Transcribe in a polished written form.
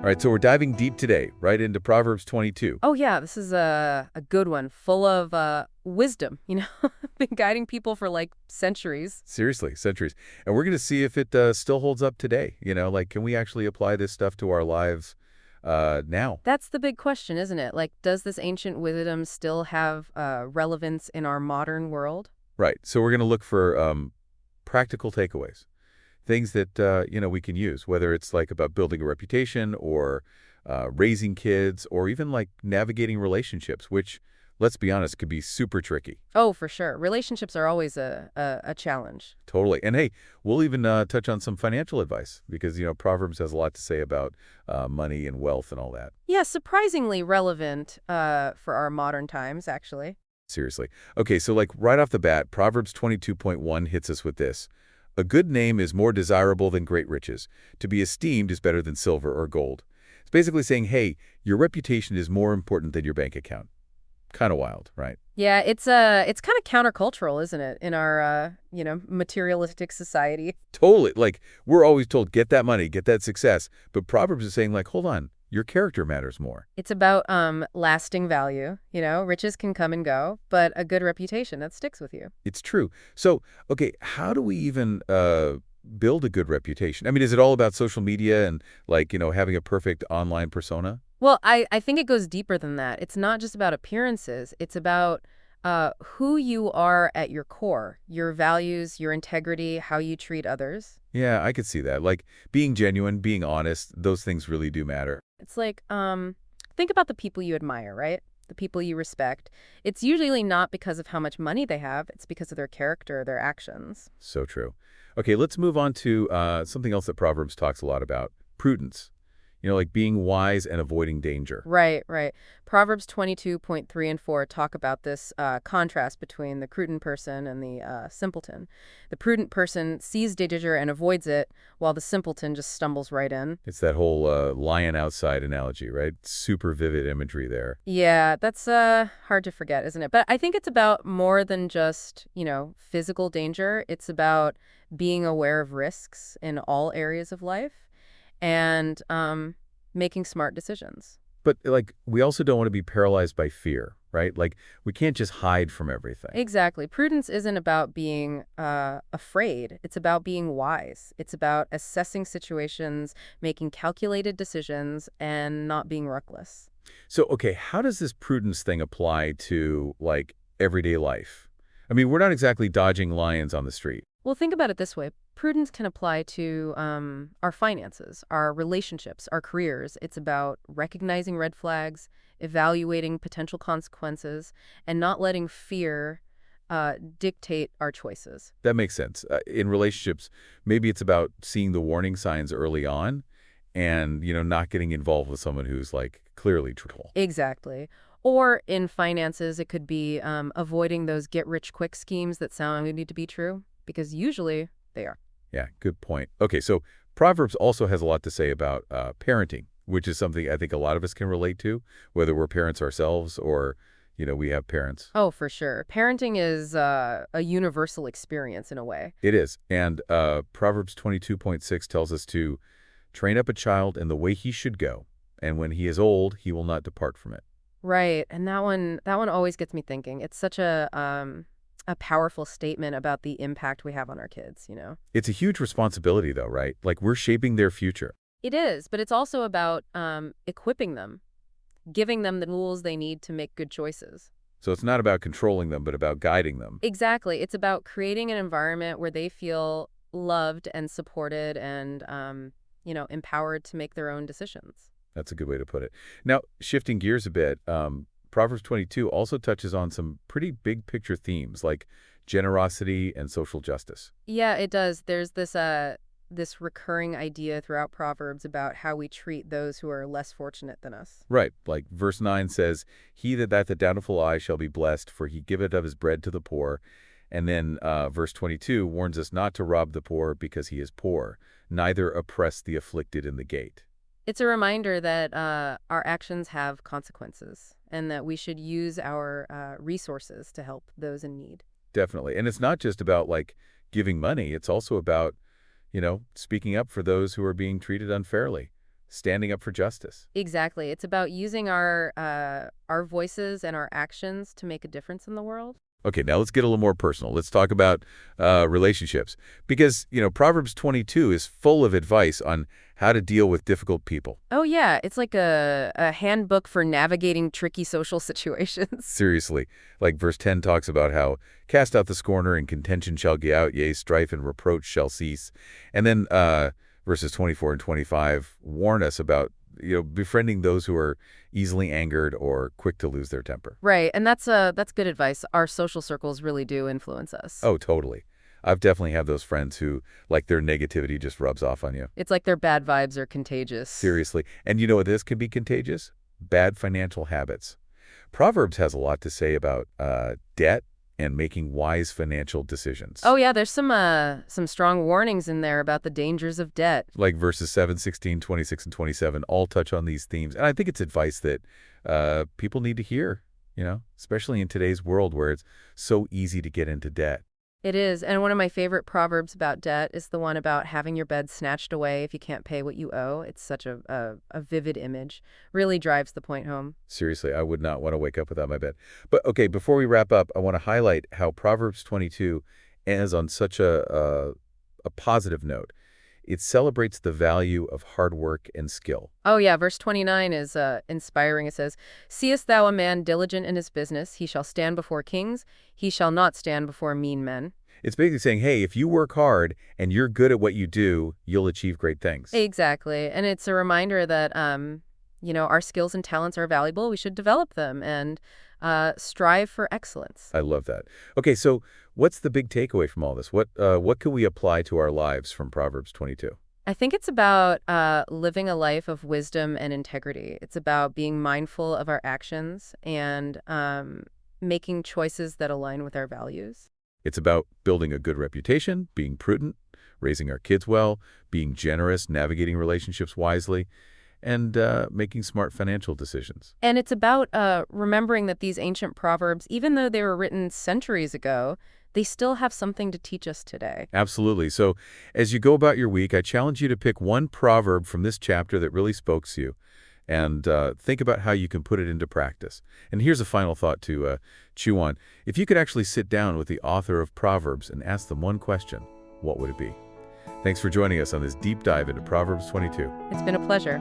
All right, so we're diving deep today, right into Proverbs 22. Oh yeah, this is a good one, full of wisdom. Been guiding people for like centuries. Seriously, centuries. And we're going to see if it still holds up today. Like, can we actually apply this stuff to our lives now? That's the big question, isn't it? Like, does this ancient wisdom still have relevance in our modern world? Right. So we're going to look for practical takeaways, things that, we can use, whether it's like about building a reputation or raising kids or even like navigating relationships, which, let's be honest, could be super tricky. Oh, for sure. Relationships are always a challenge. Totally. And hey, we'll even touch on some financial advice because, Proverbs has a lot to say about money and wealth and all that. Yeah, surprisingly relevant for our modern times, actually. Seriously. Okay, so like right off the bat, Proverbs 22.1 hits us with this. A good name is more desirable than great riches. To be esteemed is better than silver or gold. It's basically saying, hey, your reputation is more important than your bank account. Kind of wild, right? Yeah, it's kind of countercultural, isn't it, in our materialistic society? Totally. Like, we're always told, get that money, get that success. But Proverbs is saying, like, hold on, your character matters more. It's about lasting value. Riches can come and go, but a good reputation that sticks with you. It's true. So, okay, how do we even build a good reputation? I mean, is it all about social media and, like, having a perfect online persona? Well, I think it goes deeper than that. It's not just about appearances. It's about who you are at your core, your values, your integrity, how you treat others. Yeah, I could see that. Like, being genuine, being honest, those things really do matter. It's like, think about the people you admire, right? The people you respect. It's usually not because of how much money they have. It's because of their character, their actions. So true. Okay, let's move on to something else that Proverbs talks a lot about, prudence. Like being wise and avoiding danger. Right, right. Proverbs 22.3 and 4 talk about this contrast between the prudent person and the simpleton. The prudent person sees danger and avoids it, while the simpleton just stumbles right in. It's that whole lion outside analogy, right? Super vivid imagery there. Yeah, that's hard to forget, isn't it? But I think it's about more than just, physical danger. It's about being aware of risks in all areas of life and making smart decisions. But, like, we also don't want to be paralyzed by fear, right? Like, we can't just hide from everything. Exactly. Prudence isn't about being afraid. It's about being wise. It's about assessing situations, making calculated decisions, and not being reckless. So, okay, how does this prudence thing apply to, like, everyday life? I mean, we're not exactly dodging lions on the street. Well, think about it this way. Prudence can apply to our finances, our relationships, our careers. It's about recognizing red flags, evaluating potential consequences, and not letting fear dictate our choices. That makes sense. In relationships, maybe it's about seeing the warning signs early on and, not getting involved with someone who's, like, clearly truthful. Exactly. Or in finances, it could be avoiding those get-rich-quick schemes that sound good to be true, because usually they are. Yeah, good point. Okay, so Proverbs also has a lot to say about parenting, which is something I think a lot of us can relate to, whether we're parents ourselves or, we have parents. Oh, for sure. Parenting is a universal experience in a way. It is. And Proverbs 22.6 tells us to train up a child in the way he should go, and when he is old, he will not depart from it. Right. And that one always gets me thinking. It's such a powerful statement about the impact we have on our kids. It's a huge responsibility, though, right? Like, we're shaping their future. It is, but it's also about equipping them, giving them the tools they need to make good choices. So it's not about controlling them, but about guiding them. Exactly. It's about creating an environment where they feel loved and supported and, empowered to make their own decisions. That's a good way to put it. Now, shifting gears a bit, Proverbs 22 also touches on some pretty big picture themes like generosity and social justice. Yeah, it does. There's this recurring idea throughout Proverbs about how we treat those who are less fortunate than us. Right, like verse 9 says, he that hath a bountiful eye shall be blessed, for he giveth of his bread to the poor. And then verse 22 warns us not to rob the poor because he is poor, neither oppress the afflicted in the gate. It's a reminder that our actions have consequences and that we should use our resources to help those in need. Definitely. And it's not just about, like, giving money. It's also about, speaking up for those who are being treated unfairly. standing up for justice. Exactly. It's about using our voices and our actions to make a difference in the world. Okay, now let's get a little more personal. Let's talk about relationships. Because, Proverbs 22 is full of advice on how to deal with difficult people. Oh, yeah. It's like a handbook for navigating tricky social situations. Seriously. Like verse 10 talks about how cast out the scorner and contention shall go out, yea, strife and reproach shall cease. And then verses 24 and 25 warn us about, befriending those who are easily angered or quick to lose their temper. Right. And that's good advice. Our social circles really do influence us. Oh, totally. I've definitely had those friends who, like, their negativity just rubs off on you. It's like their bad vibes are contagious. Seriously. And you know what this can be contagious? Bad financial habits. Proverbs has a lot to say about debt and making wise financial decisions. Oh, yeah. There's some strong warnings in there about the dangers of debt. Like verses 7, 16, 26, and 27 all touch on these themes. And I think it's advice that people need to hear, especially in today's world where it's so easy to get into debt. It is. And one of my favorite proverbs about debt is the one about having your bed snatched away if you can't pay what you owe. It's such a vivid image. Really drives the point home. Seriously, I would not want to wake up without my bed. But okay, before we wrap up, I want to highlight how Proverbs 22 ends on such a positive note. It celebrates the value of hard work and skill. Oh, yeah. Verse 29 is inspiring. It says, "Seest thou a man diligent in his business? He shall stand before kings. He shall not stand before mean men." It's basically saying, hey, if you work hard and you're good at what you do, you'll achieve great things. Exactly. And it's a reminder that, our skills and talents are valuable. We should develop them and strive for excellence. I love that. Okay, so what's the big takeaway from all this? What can we apply to our lives from Proverbs 22? I think it's about living a life of wisdom and integrity. It's about being mindful of our actions and making choices that align with our values. It's about building a good reputation, being prudent, raising our kids well, being generous, navigating relationships wisely, and making smart financial decisions. And it's about remembering that these ancient proverbs, even though they were written centuries ago, they still have something to teach us today. Absolutely. So as you go about your week, I challenge you to pick one proverb from this chapter that really spoke to you and think about how you can put it into practice. And here's a final thought to chew on. If you could actually sit down with the author of Proverbs and ask them one question, what would it be? Thanks for joining us on this deep dive into Proverbs 22. It's been a pleasure.